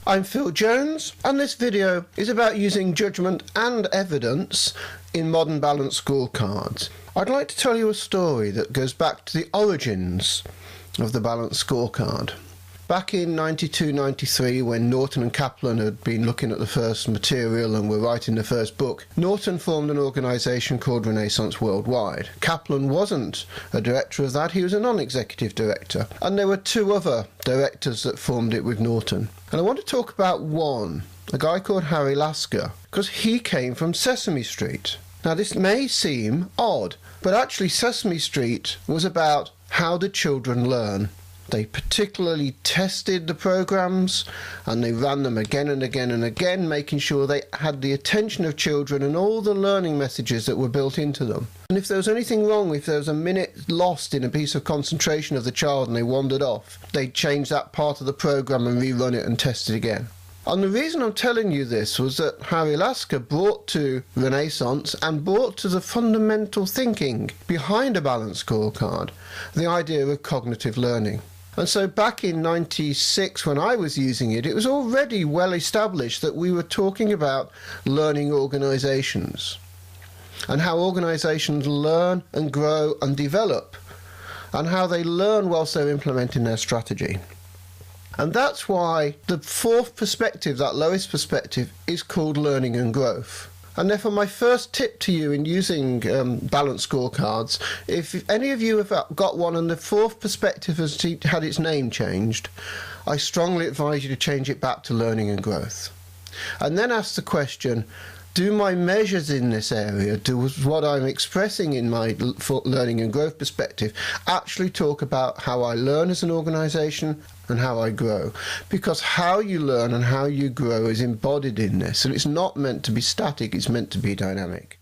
I'm Phil Jones, and this video is about using judgment and evidence in modern balanced scorecards. I'd like to tell you a story that goes back to the origins of the balanced scorecard. Back in 92-93, when Norton and Kaplan had been looking at the first material and were writing the first book, Norton formed an organisation called Renaissance Worldwide. Kaplan wasn't a director of that, he was a non-executive director. And there were two other directors that formed it with Norton. And I want to talk about one, a guy called Harry Lasker, because he came from Sesame Street. Now this may seem odd, but actually Sesame Street was about how did children learn. They particularly tested the programs and they ran them again and again and again, making sure they had the attention of children and all the learning messages that were built into them. And if there was anything wrong, if there was a minute lost in a piece of concentration of the child and they wandered off, they'd change that part of the program and rerun it and test it again. And the reason I'm telling you this was that Harry Lasker brought to Renaissance and brought to the fundamental thinking behind a balanced scorecard the idea of cognitive learning. And so back in 96, when I was using it, it was already well established that we were talking about learning organisations and how organisations learn and grow and develop and how they learn whilst they're implementing their strategy. And that's why the fourth perspective, that lowest perspective, is called learning and growth. And therefore my first tip to you in using balanced scorecards, if any of you have got one and the fourth perspective has had its name changed, I strongly advise you to change it back to learning and growth. And then ask the question, do my measures in this area, do what I'm expressing in my learning and growth perspective, actually talk about how I learn as an organisation and how I grow? Because how you learn and how you grow is embodied in this, and it's not meant to be static, it's meant to be dynamic.